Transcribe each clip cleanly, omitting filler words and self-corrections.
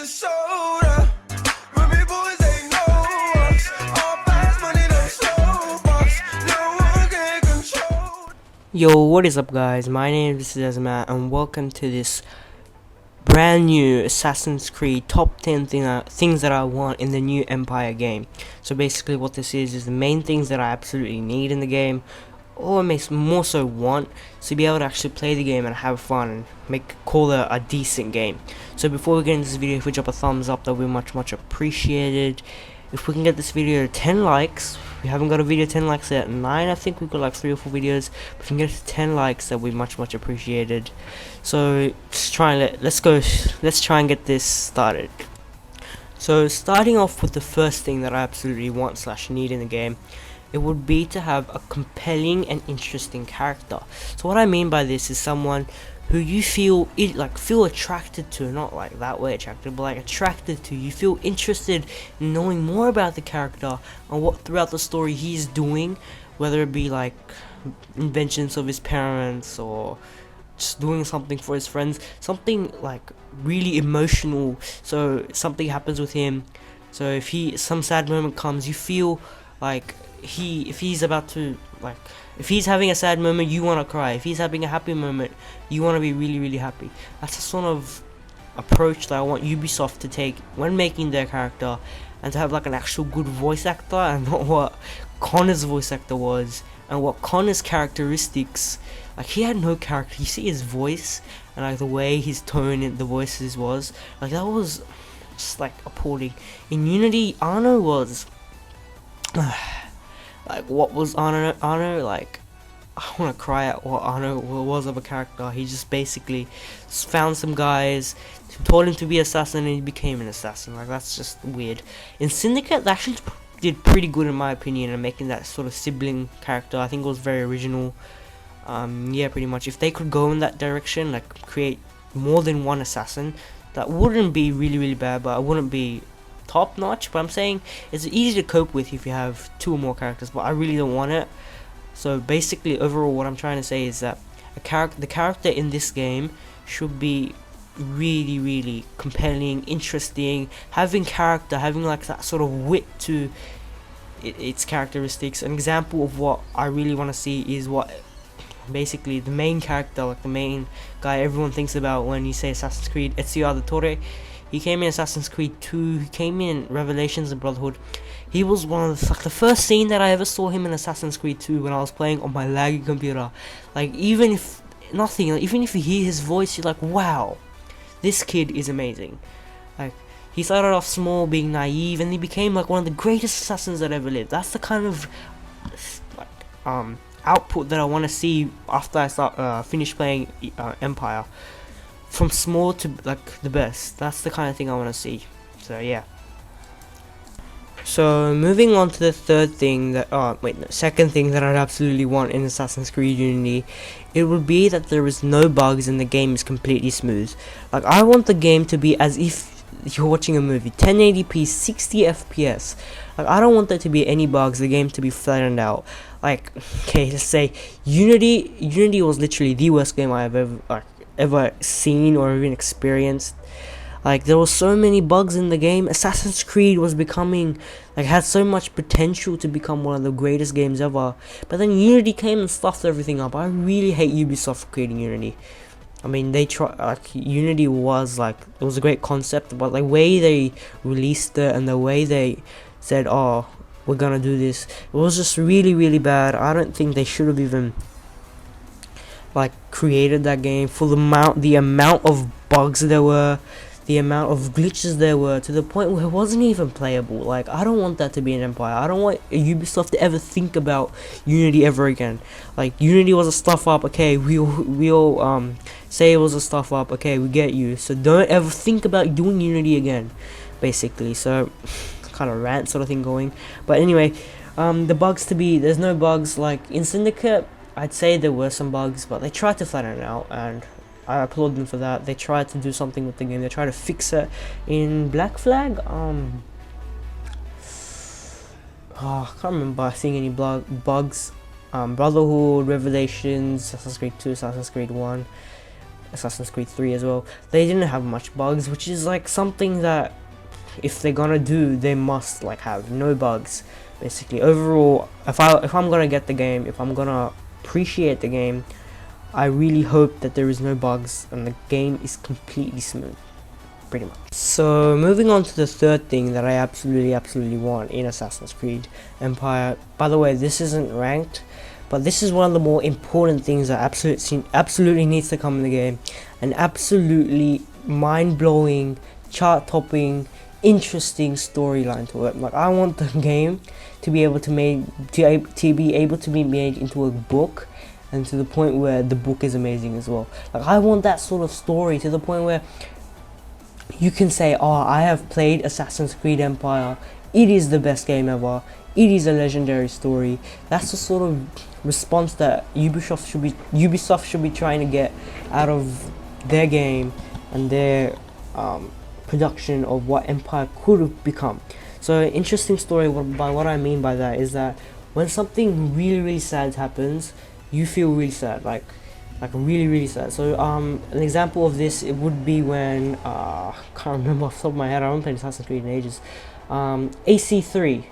the soda. Ruby boys, they know us. All fast money, no slow bucks. No one can control. Yo, what is up guys? My name is Matt and welcome to this brand new Assassin's Creed top 10 things that I want in the new Empire game. So basically what this is the main things that I absolutely need in the game, or makes more so want to be able to actually play the game and have fun and call it a decent game. So before we get into this video, if we drop a thumbs up, that would be much appreciated. If we can get this video to 10 likes, we haven't got a video 10 likes yet. 9, I think we've got like 3 or 4 videos. But if we can get it to 10 likes, that would be much appreciated. So let's try and get this started. So starting off with the first thing that I absolutely want / need in the game, it would be to have a compelling and interesting character. So what I mean by this is someone who you feel attracted to, not like that way attracted, but like attracted to. You feel interested in knowing more about the character and what throughout the story he's doing, whether it be like inventions of his parents or just doing something for his friends, something like really emotional. So something happens with him, so if some sad moment comes, you feel like if he's having a sad moment, you want to cry. If he's having a happy moment, you want to be really happy. That's the sort of approach that I want Ubisoft to take when making their character, and to have like an actual good voice actor, and not what Connor's voice actor was, and what Connor's characteristics. Like, he had no character. You see his voice and like the way his tone and the voices was, like, that was just like appalling. In Unity, Arno was like, what was Arno like? I want to cry at what Arno was of a character. He just basically found some guys who told him to be assassin, and he became an assassin. Like, that's just weird. In Syndicate, they actually did pretty good in my opinion in making that sort of sibling character. I think it was very original. Yeah, pretty much. If they could go in that direction, like create more than one assassin, that wouldn't be really bad, but it wouldn't be top notch. But I'm saying it's easy to cope with if you have 2 or more characters, but I really don't want it. So basically, overall, what I'm trying to say is that the character in this game should be really compelling, interesting, having character, having like that sort of wit to its characteristics. An example of what I really want to see is what basically the main character, like the main guy everyone thinks about when you say Assassin's Creed, Ezio Auditore. He came in Assassin's Creed 2, he came in Revelations and Brotherhood. He was one of the first scene that I ever saw him in Assassin's Creed 2 when I was playing on my laggy computer. Like, even if you hear his voice, you're like, wow, this kid is amazing. Like, he started off small, being naive, and he became like one of the greatest assassins that ever lived. That's the kind of like output that I want to see after I finish playing Empire. From small to like the best. That's the kind of thing I want to see. So yeah. So moving on to the second thing that I'd absolutely want in Assassin's Creed Unity, it would be that there is no bugs and the game is completely smooth. Like, I want the game to be as if you're watching a movie, 1080p, 60 FPS. Like, I don't want there to be any bugs, the game to be flattened out. Like, okay, let's say Unity was literally the worst game I have ever seen or even experienced. Like, there were so many bugs in the game. Assassin's Creed was becoming, like, had so much potential to become one of the greatest games ever, but then Unity came and stuffed everything up. I really hate Ubisoft for creating Unity. I mean, Unity was like, it was a great concept, but the way they released it and the way they said, oh, we're gonna do this, it was just really bad. I don't think they should have even like created that game. For the amount of bugs there were, the amount of glitches there were, to the point where it wasn't even playable. Like, I don't want that to be an Empire. I don't want Ubisoft to ever think about Unity ever again. Like, Unity was a stuff up, okay, we'll say it was a stuff up, okay, we get you, so don't ever think about doing Unity again, basically. So kind of rant sort of thing going. But anyway, there's no bugs. Like in Syndicate, I'd say there were some bugs, but they tried to flatten it out, and I applaud them for that. They tried to do something with the game. They tried to fix it. In Black Flag, I can't remember seeing any bugs. Brotherhood, Revelations, Assassin's Creed 2, Assassin's Creed 1. Assassin's Creed 3 as well. They didn't have much bugs, which is like something that if they're gonna do, they must like have no bugs. Basically, overall, if I'm gonna get the game, if I'm gonna appreciate the game, I really hope that there is no bugs and the game is completely smooth, pretty much. So moving on to the third thing that I absolutely want in Assassin's Creed Empire. By the way, this isn't ranked, but this is one of the more important things that absolutely needs to come in the game. An absolutely mind-blowing, chart-topping, interesting storyline to it. Like, I want the game to be able to be made into a book, and to the point where the book is amazing as well. Like, I want that sort of story to the point where you can say, oh, I have played Assassin's Creed Empire, it is the best game ever, it is a legendary story. That's the sort of response that Ubisoft should be trying to get out of their game and their production of what Empire could have become. So, interesting story. By what I mean by that is that when something really sad happens, you feel really sad, like really sad. So an example of this, it would be when can't remember off the top of my head, I haven't played Assassin's Creed in ages. AC3,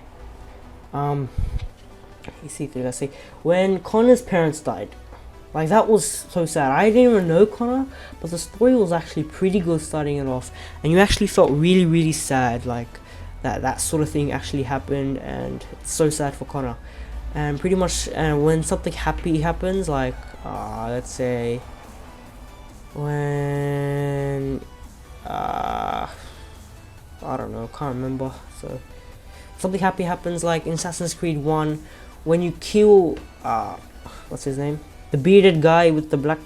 let's see, when Connor's parents died. Like, that was so sad. I didn't even know Connor, but the story was actually pretty good starting it off, and you actually felt really sad, like that sort of thing actually happened, and it's so sad for Connor. And pretty much when something happy happens, like let's say when I don't know, can't remember. So something happy happens, like in Assassin's Creed 1 when you kill what's his name, the bearded guy with the black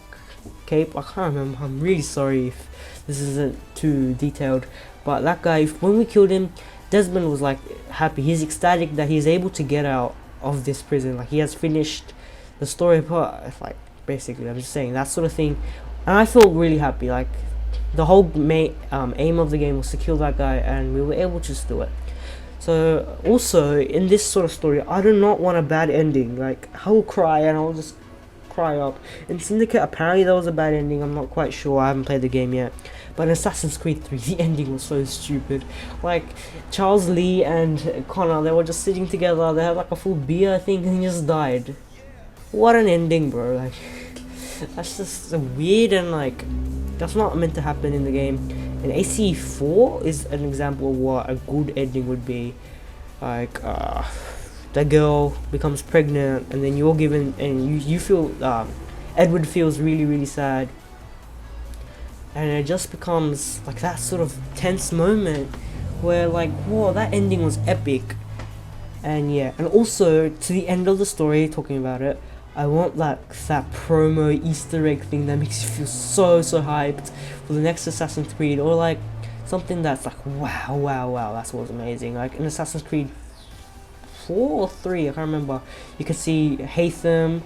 cape. I can't remember, I'm really sorry if this isn't too detailed, but that guy, when we killed him, Desmond was like happy, he's ecstatic that he's able to get out of this prison, like he has finished the story part. It's like, basically, I'm just saying that sort of thing, and I feel really happy. Like, the whole aim of the game was to kill that guy, and we were able to just do it. So also in this sort of story, I do not want a bad ending. Like, I will cry and I'll just cry up. In Syndicate, apparently there was a bad ending, I'm not quite sure, I haven't played the game yet. But in Assassin's Creed 3, the ending was so stupid. Like, Charles Lee and Connor, they were just sitting together, they had like a full beer, I think, and he just died. What an ending, bro. Like, that's just weird, and like, that's not meant to happen in the game. And AC4 is an example of what a good ending would be. Like, the girl becomes pregnant, and then you're given, and you feel, Edward feels really sad. And it just becomes like that sort of tense moment where, like, whoa, that ending was epic. And yeah, and also to the end of the story, talking about it, I want that promo Easter egg thing that makes you feel so hyped for the next Assassin's Creed, or like something that's like, wow, that's what's amazing. Like in Assassin's Creed 4 or 3, I can't remember, you can see Haytham,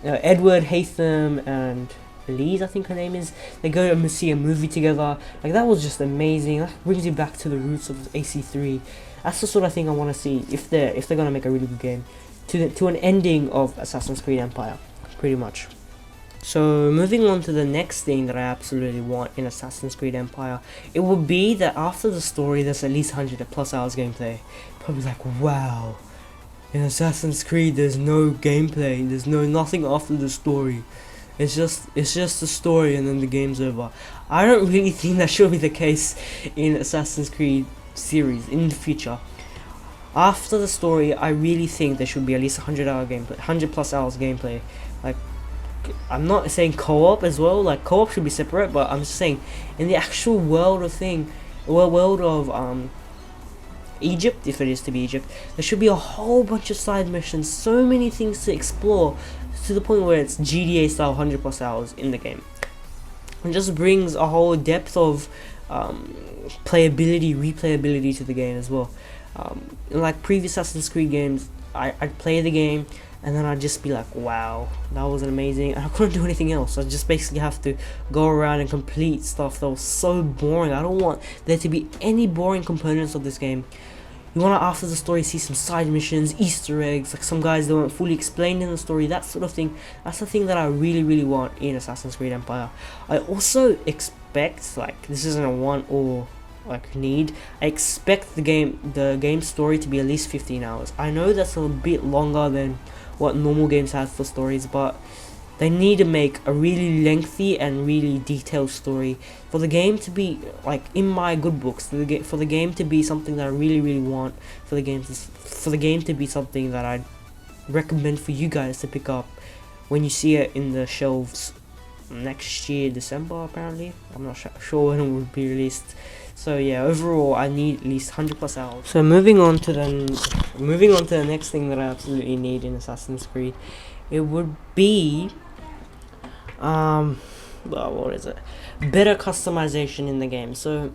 Edward, Haytham, and Elise, I think her name is, they go and see a movie together. Like, that was just amazing. That brings you back to the roots of AC3. That's the sort of thing I want to see if they're gonna make a really good game, to an ending of Assassin's Creed Empire, pretty much. So moving on to the next thing that I absolutely want in Assassin's Creed Empire, it would be that after the story there's at least 100+ hours gameplay. Probably like, wow, in Assassin's Creed there's no gameplay, there's nothing after the story. It's just the story and then the game's over. I don't really think that should be the case in Assassin's Creed series in the future. After the story, I really think there should be at least 100+ hours gameplay. Like, I'm not saying co-op as well. Like, co-op should be separate, but I'm just saying in the actual world of Egypt, if it is to be Egypt, there should be a whole bunch of side missions, so many things to explore, to the point where it's GTA style 100+ hours in the game. It just brings a whole depth of replayability to the game as well. In like previous Assassin's Creed games, I'd play the game and then I'd just be like, wow, that was amazing, and I couldn't do anything else. I just basically have to go around and complete stuff that was so boring. I don't want there to be any boring components of this game. You want to, after the story, see some side missions, Easter eggs, like some guys that weren't fully explained in the story, that sort of thing. That's the thing that I really want in Assassin's Creed Empire. I also expect, like, this isn't a want or like need, I expect the game story to be at least 15 hours. I know that's a bit longer than what normal games have for stories, but they need to make a really lengthy and really detailed story for the game to be like in my good books. For the game to be something that I really want. For the game to be something that I'd recommend for you guys to pick up when you see it in the shelves next year, December apparently. I'm not sure when it will be released. So yeah, overall I need at least 100+ hours. So moving on to the next thing that I absolutely need in Assassin's Creed, it would be well, what is it? Better customization in the game. So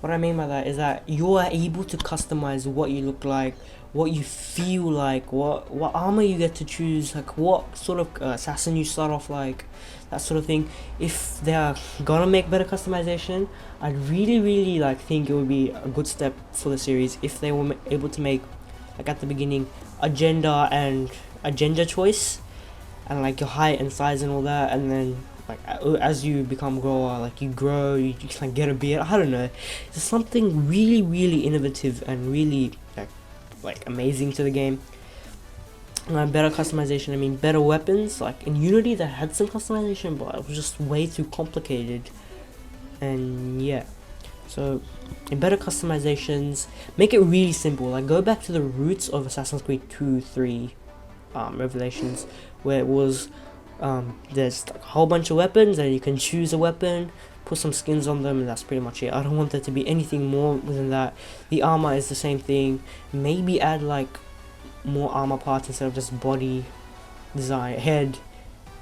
what I mean by that is that you are able to customize what you look like, what you feel like, what armor you get to choose, like what sort of assassin you start off like, that sort of thing. If they are gonna make better customization, I'd really like think it would be a good step for the series if they were able to make, like at the beginning, a gender choice, and like your height and size and all that, and then like as you become grower, like you grow, you just like get a beard. I don't know, there's something really innovative and really like amazing to the game. Better customization, I mean better weapons. Like in Unity they had some customization, but it was just way too complicated. And yeah, so in better customizations, make it really simple. Like go back to the roots of Assassin's Creed 2, 3, Revelations, where it was there's like a whole bunch of weapons and you can choose a weapon, put some skins on them, and that's pretty much it. I don't want there to be anything more than that. The armor is the same thing. Maybe add like more armor parts instead of just body design, head,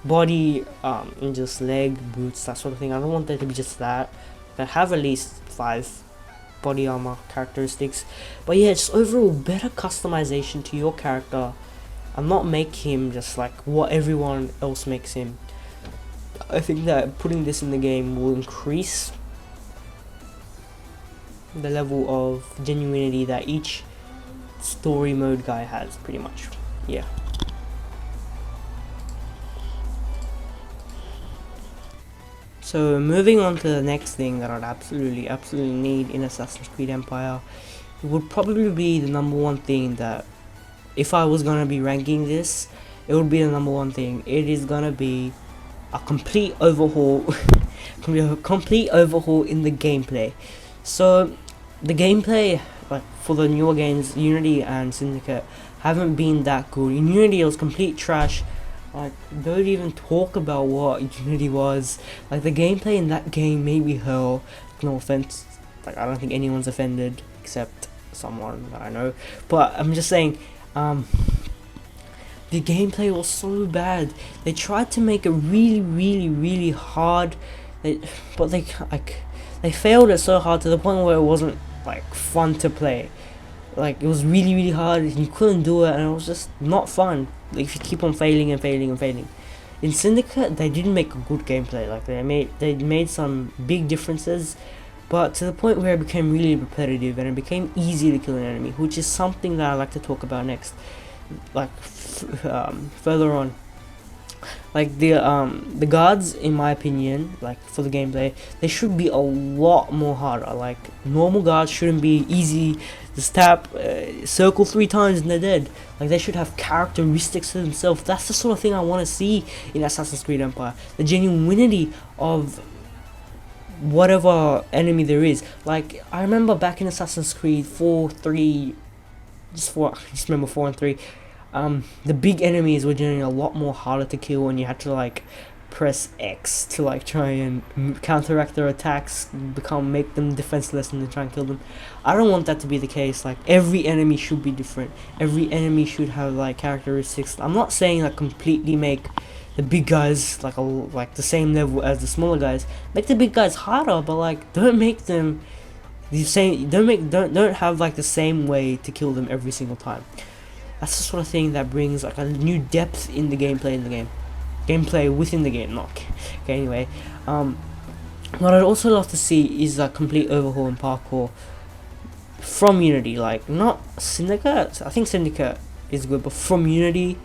body, and just leg, boots, that sort of thing. I don't want there to be just that, but have at least 5 body armor characteristics. But yeah, just overall better customization to your character, and not make him just like what everyone else makes him. I think that putting this in the game will increase the level of genuinity that each story mode guy has, pretty much. Yeah. So moving on to the next thing that I'd absolutely need in Assassin's Creed Empire, it would probably be the number one thing that, if I was gonna be ranking this, it would be the number one thing. It is gonna be a complete overhaul complete overhaul in the gameplay. So the gameplay, like for the newer games, Unity and Syndicate, haven't been that good. In Unity it was complete trash. Like, don't even talk about what Unity was. Like, the gameplay in that game made me hell. No offense, like I don't think anyone's offended except someone that I know, but I'm just saying, the gameplay was so bad. They tried to make it really hard, but they failed it so hard to the point where it wasn't like fun to play. Like, it was really hard and you couldn't do it, and it was just not fun. Like, if you keep on failing. In Syndicate they didn't make a good gameplay. Like, they made some big differences, but to the point where it became really repetitive and it became easy to kill an enemy, which is something that I like to talk about next, like further on. Like the guards, in my opinion, like for the gameplay, they should be a lot more harder. Like, normal guards shouldn't be easy. Just tap circle 3 times and they're dead. Like, they should have characteristics to themselves. That's the sort of thing I want to see in Assassin's Creed Empire. The genuinity of whatever enemy there is. Like, I remember back in Assassin's Creed 4, 3, just remember 4 and 3. The big enemies were generally a lot more harder to kill, and you had to like press X to like try and counteract their attacks, make them defenseless, and then try and kill them. I don't want that to be the case. Like, every enemy should be different. Every enemy should have like characteristics. I'm not saying like completely make the big guys like the same level as the smaller guys. Make the big guys harder, but like don't make them the same. Don't have like the same way to kill them every single time. That's the sort of thing that brings like a new depth in the gameplay gameplay within the game. Not okay. Anyway, what I'd also love to see is a complete overhaul in parkour. from Unity, like not Syndicate. I think Syndicate is good, but from Unity,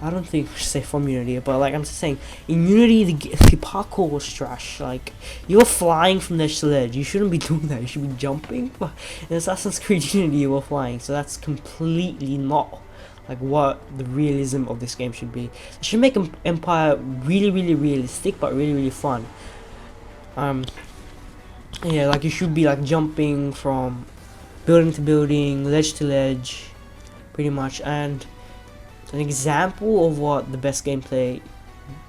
I don't think I should say from Unity, but like I'm just saying, in Unity the parkour was trash. Like you're flying from edge to ledge. You shouldn't be doing that. You should be jumping. But in Assassin's Creed Unity, you were flying, so that's completely not like what the realism of this game should be. It should make Empire really, really realistic, but really, really fun. Yeah, like you should be like jumping from building to building, ledge to ledge, pretty much. And an example of what the best gameplay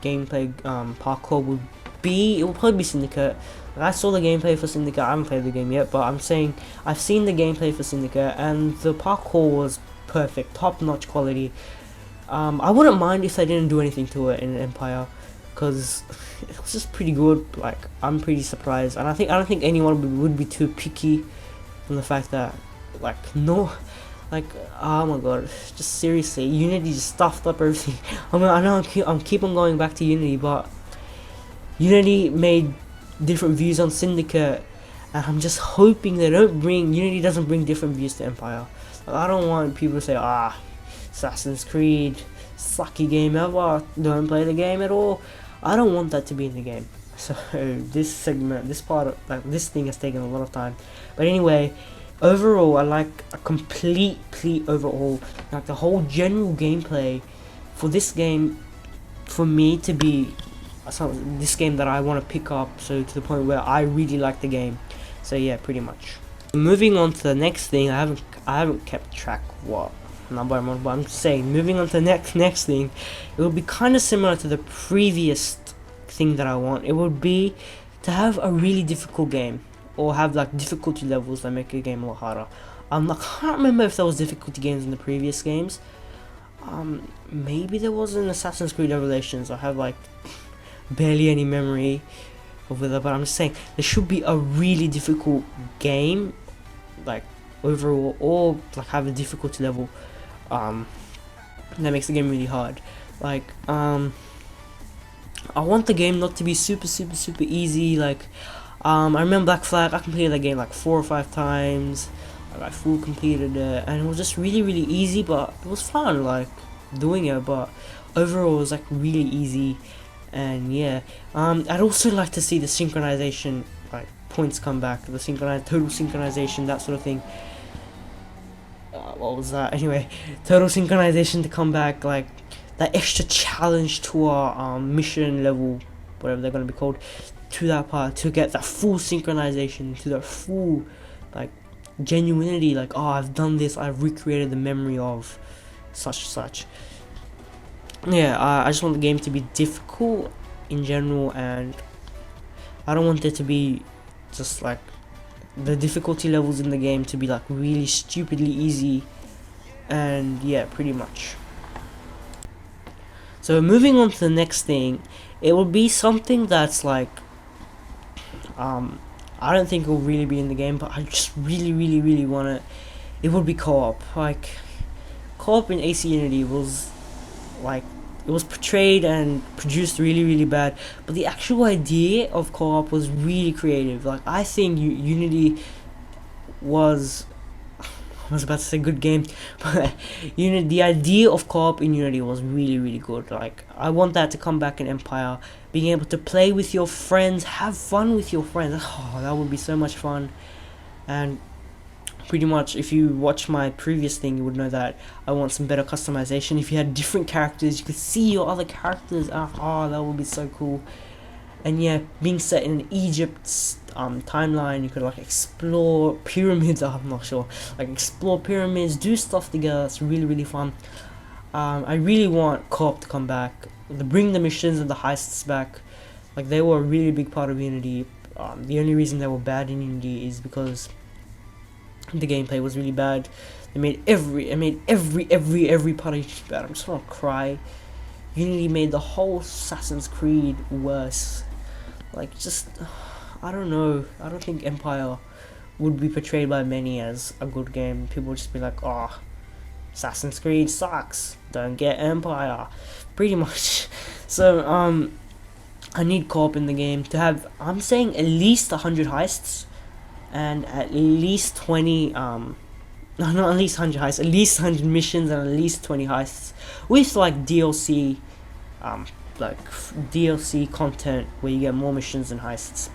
parkour would be, it would probably be Syndicate. Like, I saw the gameplay for Syndicate. I haven't played the game yet, but I'm saying I've seen the gameplay for Syndicate, and the parkour was perfect, top-notch quality. I wouldn't mind if they didn't do anything to it in Empire, because it was just pretty good. Like I'm pretty surprised, and I don't think anyone would be too picky from the fact that no. Like, oh my god, just seriously, Unity just stuffed up everything. I mean, I know I'm keep on going back to Unity, but Unity made different views on Syndicate, and I'm just hoping Unity doesn't bring different views to Empire. Like, I don't want people to say, Assassin's Creed, sucky game ever, don't play the game at all. I don't want that to be in the game. So this segment, this this thing has taken a lot of time. But anyway, overall, I like a complete overhaul. Like the whole general gameplay for this game, for me to be this game that I want to pick up. So to the point where I really like the game. So yeah, pretty much. Moving on to the next thing, I haven't kept track what number I'm on, but I'm just saying, moving on to the next thing, it will be kind of similar to the previous thing that I want. It would be to have a really difficult game, or have like difficulty levels that make a game a lot harder. I can't remember if there was difficulty games in the previous games. Maybe there was in Assassin's Creed Revelations. I have like barely any memory of that, but I'm just saying there should be a really difficult game, like overall, or like have a difficulty level that makes the game really hard. Like I want the game not to be super easy. Like I remember Black Flag, I completed that game like 4 or 5 times. I full completed it, and it was just really easy, but it was fun like doing it. But overall it was like really easy. And yeah, I'd also like to see the synchronization like points come back, the total synchronization, that sort of thing. What was that? Anyway, total synchronization to come back, like that extra challenge to our mission level, whatever they're gonna be called, to that part, to get that full synchronization, to that full like genuinity, like, oh, I've done this, I've recreated the memory of such. Yeah, I just want the game to be difficult in general, and I don't want it to be just like the difficulty levels in the game to be like really stupidly easy. And yeah, pretty much. So moving on to the next thing, it will be something that's like I don't think it will really be in the game, but I just really want it. It would be co-op. Like co-op in AC Unity was like, it was portrayed and produced really bad, but the actual idea of co-op was really creative. Like I think Unity was, I was about to say good game, but the idea of co-op in Unity was really good. Like I want that to come back in Empire, being able to play with your friends, have fun with your friends. Oh, that would be so much fun. And pretty much, if you watch my previous thing, you would know that I want some better customization. If you had different characters, you could see your other characters. Oh, that would be so cool. And yeah, being set in Egypt's timeline, you could like explore pyramids. I'm not sure, like explore pyramids, do stuff together. It's really fun. I really want co-op to come back, to bring the missions and the heists back. Like they were a really big part of Unity. The only reason they were bad in Unity is because the gameplay was really bad. It made every part of Unity bad. I'm just gonna cry. Unity made the whole Assassin's Creed worse. Like just, I don't know. I don't think Empire would be portrayed by many as a good game. People would just be like, oh, Assassin's Creed sucks, don't get Empire, pretty much. So I need co-op in the game to have, I'm saying at least 100 heists, and at least 20 no, not at least 100 heists, at least 100 missions and at least 20 heists with like DLC DLC content where you get more missions and heists.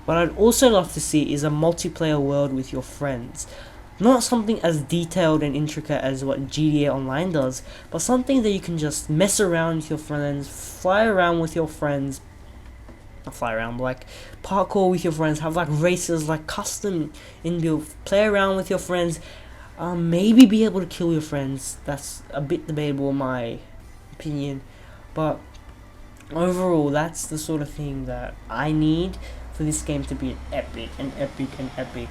What I'd also love to see is a multiplayer world with your friends. Not something as detailed and intricate as what GTA Online does, but something that you can just mess around with your friends, fly around with your friends, not fly around, but like parkour with your friends, have like races, like custom inbuilt, play around with your friends, maybe be able to kill your friends. That's a bit debatable in my opinion, but overall that's the sort of thing that I need for this game to be epic and epic and epic.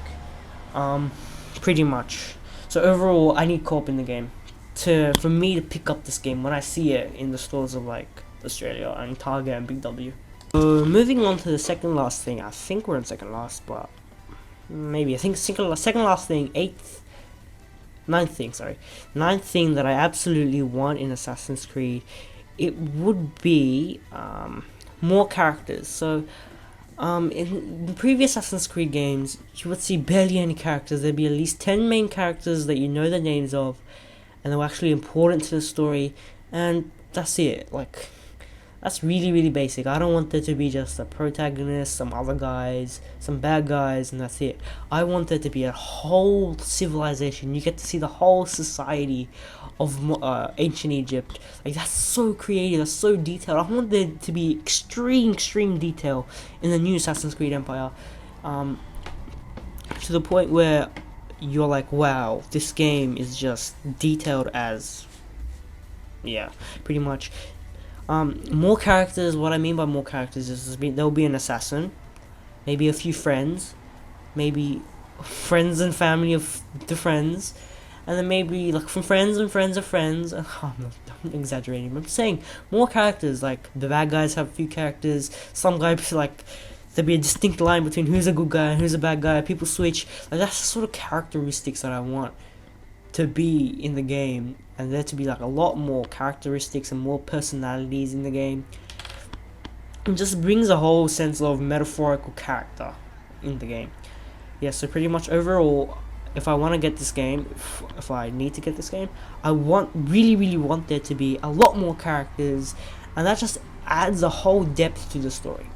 Pretty much. So overall I need co-op in the game for me to pick up this game when I see it in the stores of like Australia and Target and Big W. So moving on to the second last thing, I think we're on second last, but maybe I think second last thing, ninth thing that I absolutely want in Assassin's Creed, it would be more characters. So in the previous Assassin's Creed games, you would see barely any characters. There'd be at least 10 main characters that you know the names of, and they were actually important to the story, and that's it. Like, that's really, really basic. I don't want there to be just a protagonist, some other guys, some bad guys, and that's it. I want there to be a whole civilization. You get to see the whole society of ancient Egypt. Like, that's so creative, that's so detailed. I want there to be extreme detail in the new Assassin's Creed Empire, to the point where you're like, wow, this game is just detailed as, yeah, pretty much. More characters. What I mean by more characters is there'll be an assassin, maybe a few friends, maybe friends and family of the friends, and then maybe like from friends and friends of friends. I'm exaggerating, but I'm saying more characters. Like the bad guys have a few characters. Some guys like there'll be a distinct line between who's a good guy and who's a bad guy. People switch. Like that's the sort of characteristics that I want to be in the game, and there to be like a lot more characteristics and more personalities in the game. It just brings a whole sense of metaphorical character in the game. Yeah, so pretty much overall, if I want to get this game, if I need to get this game, I really want there to be a lot more characters, and that just adds a whole depth to the story.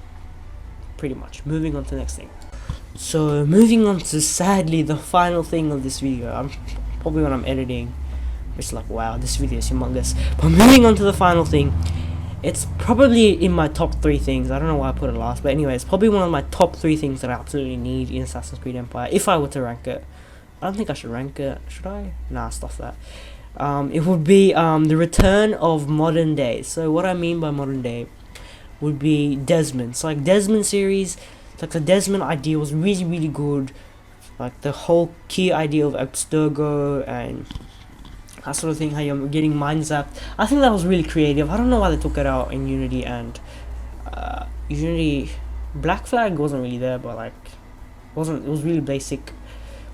Pretty much. Moving on to the next thing. So moving on to sadly the final thing of this video. Probably when I'm editing, it's like, wow, this video is humongous. But moving on to the final thing, it's probably in my top 3 things. I don't know why I put it last, but anyway, it's probably one of my top 3 things that I absolutely need in Assassin's Creed Empire, if I were to rank it. I don't think I should rank it, should I? Nah, stuff that. It would be the return of modern day. So what I mean by modern day would be Desmond. So like Desmond series, like the Desmond idea was really good. Like the whole key idea of Abstergo and that sort of thing, how you're getting mind zapped. I think that was really creative. I don't know why they took it out in Unity, and Unity Black Flag wasn't really there, but like it was really basic.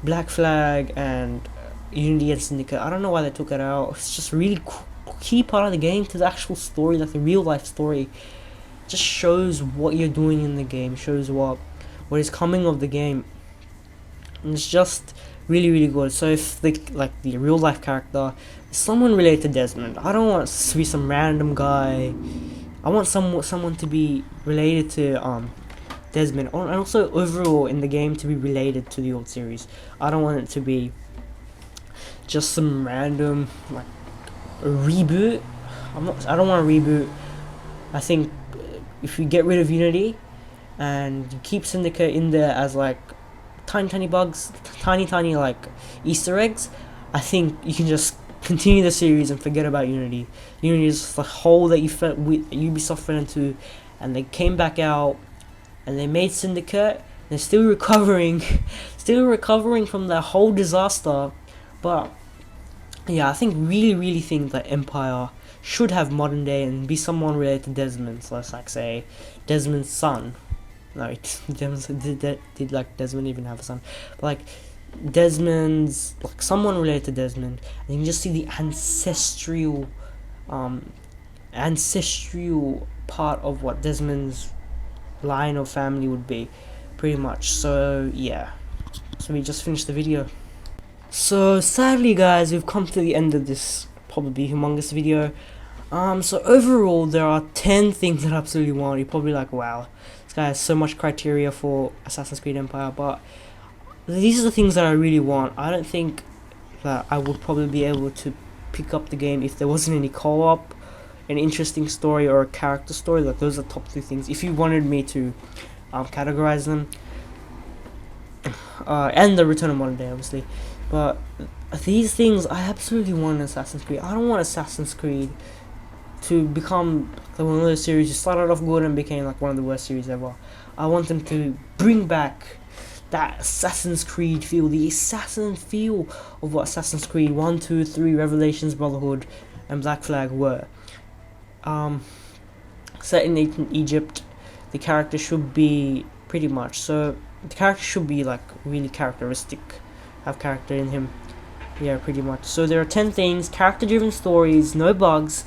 Black Flag and Unity and Syndicate, I don't know why they took it out. It's just really key part of the game to the actual story, like the real life story. It just shows what you're doing in the game, shows what is coming of the game. And it's just really good. So if the real life character is someone related to Desmond, I don't want to be some random guy. I want someone to be related to Desmond, and also overall in the game to be related to the old series. I don't want it to be just some random like a reboot. I don't want a reboot. I think if you get rid of Unity and you keep Syndicate in there as like tiny bugs, tiny like Easter eggs, I think you can just continue the series and forget about Unity. Unity is the hole that Ubisoft fell into, and they came back out and they made Syndicate. They're still recovering from that whole disaster. But yeah, I think really think that Empire should have modern day and be someone related to Desmond. So let's like say Desmond's son. No, did like Desmond even have a son? But like Desmond's like someone related to Desmond, and you can just see the ancestral part of what Desmond's line of family would be, pretty much. So yeah, So we just finished the video. So sadly guys, we've come to the end of this probably humongous video. So overall there are 10 things that I absolutely want. You're probably like, wow, this guy has so much criteria for Assassin's Creed Empire, but these are the things that I really want. I don't think that I would probably be able to pick up the game if there wasn't any co-op, an interesting story, or a character story. Like, those are the top 3 things if you wanted me to categorize them. And the Return of Modern Day, obviously. But these things I absolutely want in Assassin's Creed. I don't want Assassin's Creed to become like one of those series who started off good and became like one of the worst series ever. I want them to bring back that Assassin's Creed feel, the assassin feel of what Assassin's Creed 1, 2, 3, Revelations, Brotherhood, and Black Flag were. Set in ancient Egypt, the character should be pretty much so. The character should be like really characteristic, have character in him. Yeah, pretty much. So there are 10 things: character-driven stories, no bugs,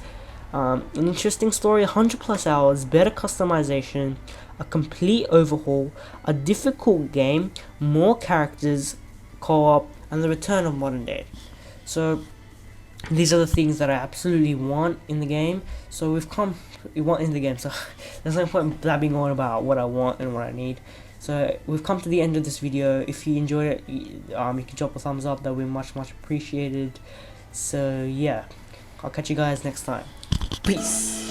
an interesting story, 100+ hours, better customization, a complete overhaul, a difficult game, more characters, co-op, and the return of modern day. So these are the things that I absolutely want in the game. So we want in the game, so there's no point blabbing on about what I want and what I need. So we've come to the end of this video. If you enjoyed it, you can drop a thumbs up. That would be much appreciated. So yeah, I'll catch you guys next time. Peace.